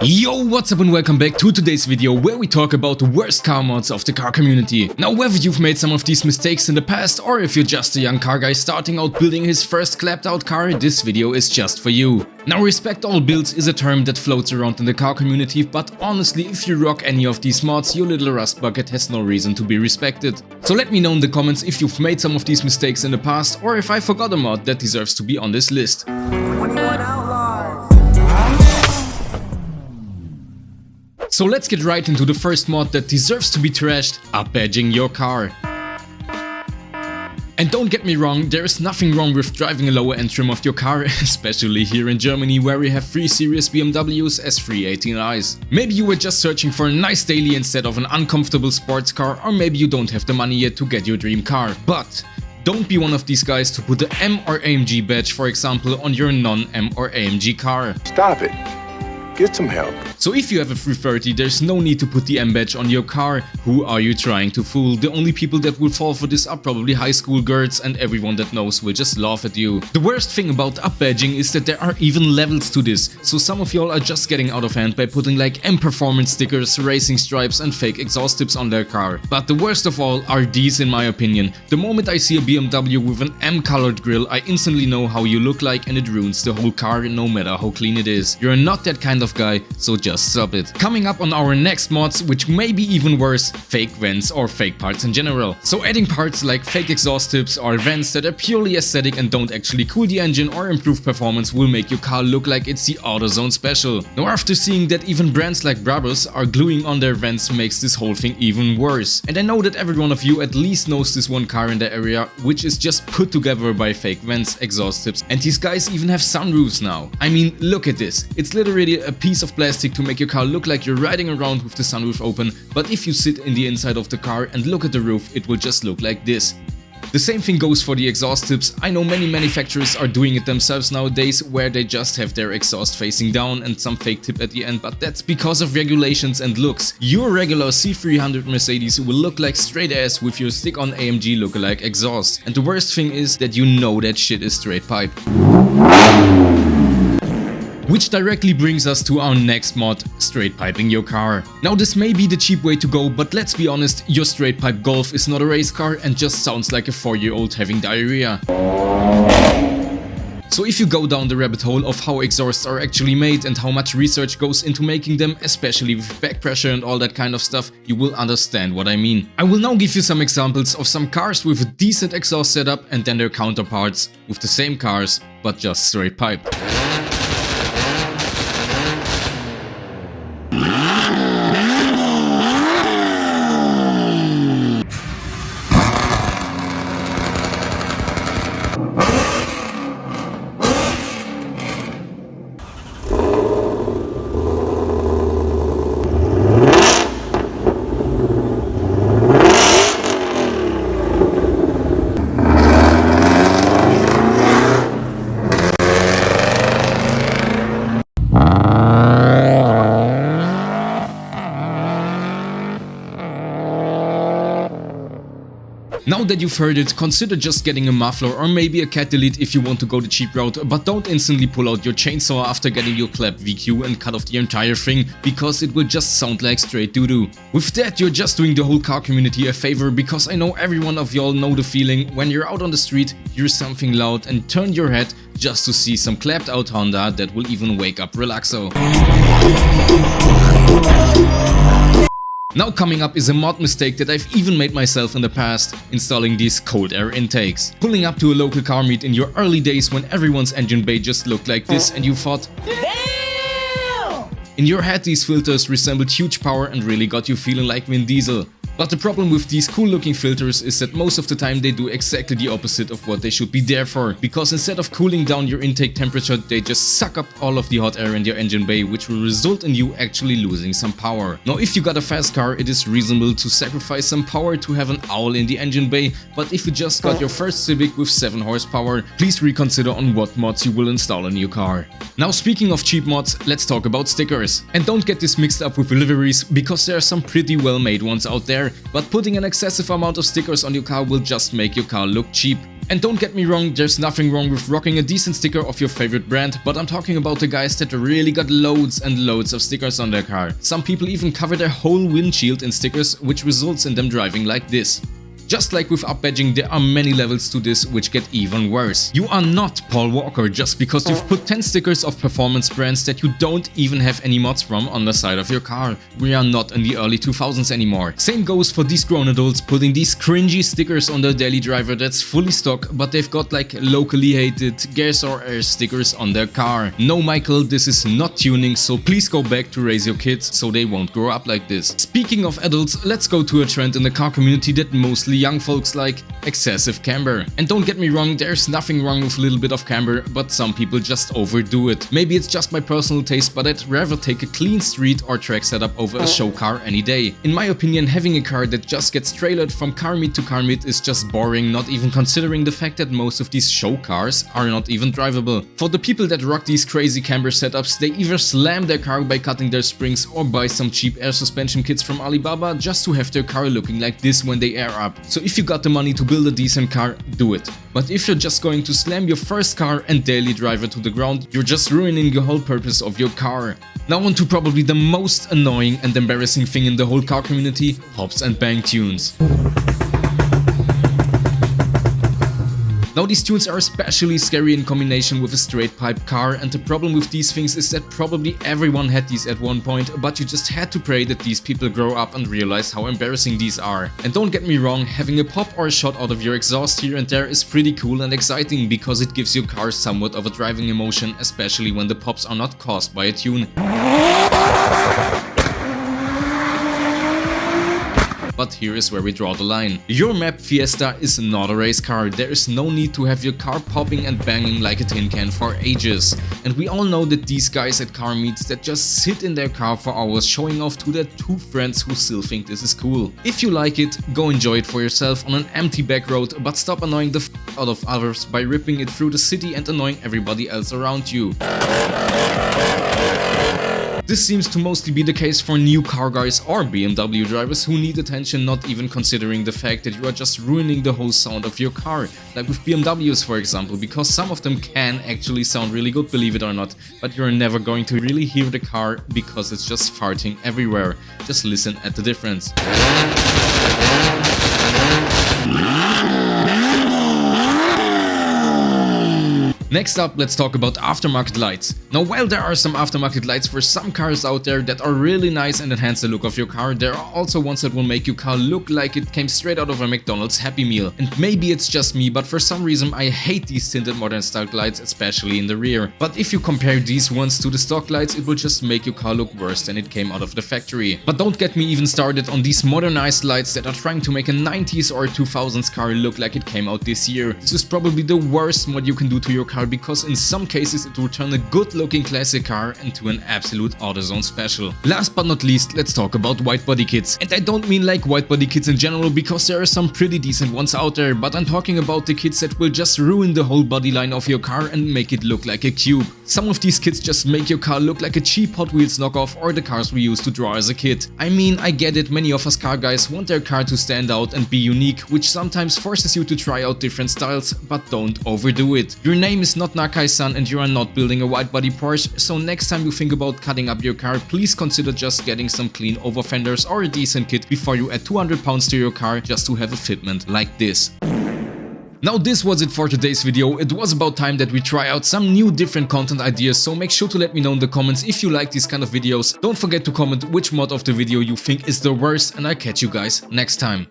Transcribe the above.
Yo, what's up and welcome back to today's video where we talk about the worst car mods of the car community. Now, whether you've made some of these mistakes in the past or if you're just a young car guy starting out building his first clapped out car, this video is just for you. Now, respect all builds is a term that floats around in the car community, but honestly, if you rock any of these mods, your little rust bucket has no reason to be respected. So let me know in the comments if you've made some of these mistakes in the past or if I forgot a mod that deserves to be on this list. 21 Outlaws. So let's get right into the first mod that deserves to be trashed, Upbadging your car. And don't get me wrong, there is nothing wrong with driving a lower end trim of your car, especially here in Germany where we have 3 Series BMWs as 318i's. Maybe you were just searching for a nice daily instead of an uncomfortable sports car, or maybe you don't have the money yet to get your dream car. But don't be one of these guys to put the M or AMG badge, for example, on your non-M or AMG car. Stop it. Get some help. So if you have a 330, there's no need to put the M badge on your car. Who are you trying to fool? The only people that will fall for this are probably high school girls, and everyone that knows will just laugh at you. The worst thing about Upbadging is that there are even levels to this, so some of y'all are just getting out of hand by putting like M performance stickers, racing stripes and fake exhaust tips on their car. But the worst of all are these, in my opinion. The moment I see a BMW with an M colored grille, I instantly know how you look like, and it ruins the whole car no matter how clean it is. You're not that kind of guy, so just stop it. Coming up on our next mods, which may be even worse, fake vents or fake parts in general. So adding parts like fake exhaust tips or vents that are purely aesthetic and don't actually cool the engine or improve performance will make your car look like it's the AutoZone special. Now, after seeing that even brands like Brabus are gluing on their vents makes this whole thing even worse. And I know that every one of you at least knows this one car in the area which is just put together by fake vents, exhaust tips, and these guys even have sunroofs now. I mean, look at this. It's literally a piece of plastic to make your car look like you're riding around with the sunroof open, but if you sit in the inside of the car and look at the roof, it will just look like this. The same thing goes for the exhaust tips. I know many manufacturers are doing it themselves nowadays, where they just have their exhaust facing down and some fake tip at the end, but that's because of regulations and looks. Your regular C300 Mercedes will look like straight ass with your stick-on AMG lookalike exhaust. And the worst thing is that you know that shit is straight pipe. Which directly brings us to our next mod, straight piping your car. Now, this may be the cheap way to go, but let's be honest, your straight pipe Golf is not a race car and just sounds like a 4-year-old having diarrhea. So if you go down the rabbit hole of how exhausts are actually made and how much research goes into making them, especially with back pressure and all that kind of stuff, you will understand what I mean. I will now give you some examples of some cars with a decent exhaust setup and then their counterparts with the same cars, but just straight pipe. Now that you've heard it, consider just getting a muffler or maybe a cat delete if you want to go the cheap route, but don't instantly pull out your chainsaw after getting your clap VQ and cut off the entire thing, because it will just sound like straight doo-doo. With that, you're just doing the whole car community a favor, because I know every one of y'all know the feeling when you're out on the street, hear something loud and turn your head just to see some clapped out Honda that will even wake up Relaxo. Now coming up is a mod mistake that I've even made myself in the past, installing these cold air intakes. Pulling up to a local car meet in your early days when everyone's engine bay just looked like this and you thought, damn! In your head these filters resembled huge power and really got you feeling like Vin Diesel. But the problem with these cool looking filters is that most of the time they do exactly the opposite of what they should be there for, because instead of cooling down your intake temperature, they just suck up all of the hot air in your engine bay, which will result in you actually losing some power. Now, if you got a fast car, it is reasonable to sacrifice some power to have an owl in the engine bay, but if you just got your first Civic with 7 horsepower, please reconsider on what mods you will install in your car. Now, speaking of cheap mods, let's talk about stickers. And don't get this mixed up with liveries, because there are some pretty well made ones out there, but putting an excessive amount of stickers on your car will just make your car look cheap. And don't get me wrong, there's nothing wrong with rocking a decent sticker of your favorite brand, but I'm talking about the guys that really got loads and loads of stickers on their car. Some people even cover their whole windshield in stickers, which results in them driving like this. Just like with Upbadging, there are many levels to this which get even worse. You are not Paul Walker just because you've put 10 stickers of performance brands that you don't even have any mods from on the side of your car. We are not in the early 2000s anymore. Same goes for these grown adults putting these cringy stickers on their daily driver that's fully stock, but they've got like locally hated gas or air stickers on their car. No, Michael, this is not tuning, so please go back to raise your kids so they won't grow up like this. Speaking of adults, let's go to a trend in the car community that mostly young folks like: excessive camber. And don't get me wrong, there's nothing wrong with a little bit of camber, but some people just overdo it. Maybe it's just my personal taste, but I'd rather take a clean street or track setup over a show car any day. In my opinion, having a car that just gets trailered from car meet to car meet is just boring, not even considering the fact that most of these show cars are not even drivable. For the people that rock these crazy camber setups, they either slam their car by cutting their springs or buy some cheap air suspension kits from Alibaba just to have their car looking like this when they air up. So if you got the money to build a decent car, do it. But if you're just going to slam your first car and daily driver to the ground, you're just ruining the whole purpose of your car. Now on to probably the most annoying and embarrassing thing in the whole car community: pops and bang tunes. Now these tunes are especially scary in combination with a straight pipe car, and the problem with these things is that probably everyone had these at one point, but you just had to pray that these people grow up and realize how embarrassing these are. And don't get me wrong, having a pop or a shot out of your exhaust here and there is pretty cool and exciting because it gives your car somewhat of a driving emotion, especially when the pops are not caused by a tune. But here is where we draw the line. Your map Fiesta is not a race car. There is no need to have your car popping and banging like a tin can for ages. And we all know that these guys at car meets that just sit in their car for hours showing off to their two friends who still think this is cool. If you like it, go enjoy it for yourself on an empty back road, but stop annoying the f out of others by ripping it through the city and annoying everybody else around you. This seems to mostly be the case for new car guys or BMW drivers who need attention, not even considering the fact that you are just ruining the whole sound of your car. Like with BMWs for example, because some of them can actually sound really good, believe it or not, but you're never going to really hear the car because it's just farting everywhere. Just listen at the difference. Next up, let's talk about aftermarket lights. Now, while there are some aftermarket lights for some cars out there that are really nice and enhance the look of your car, there are also ones that will make your car look like it came straight out of a McDonald's Happy Meal. And maybe it's just me, but for some reason I hate these tinted modern style lights, especially in the rear. But if you compare these ones to the stock lights, it will just make your car look worse than it came out of the factory. But don't get me even started on these modernized lights that are trying to make a 90s or 2000s car look like it came out this year. This is probably the worst mod you can do to your car, because in some cases it will turn a good looking classic car into an absolute AutoZone special. Last but not least, let's talk about widebody kits. And I don't mean like widebody kits in general, because there are some pretty decent ones out there, but I'm talking about the kits that will just ruin the whole body line of your car and make it look like a cube. Some of these kits just make your car look like a cheap Hot Wheels knockoff or the cars we used to draw as a kid. I mean, I get it, many of us car guys want their car to stand out and be unique, which sometimes forces you to try out different styles, but don't overdo it. Your name is not Nakai-san and you are not building a widebody Porsche, so next time you think about cutting up your car, please consider just getting some clean over fenders or a decent kit before you add 200 pounds to your car just to have a fitment like this. Now this was it for today's video. It was about time that we try out some new different content ideas, so make sure to let me know in the comments if you like these kind of videos. Don't forget to comment which mod of the video you think is the worst, and I'll catch you guys next time.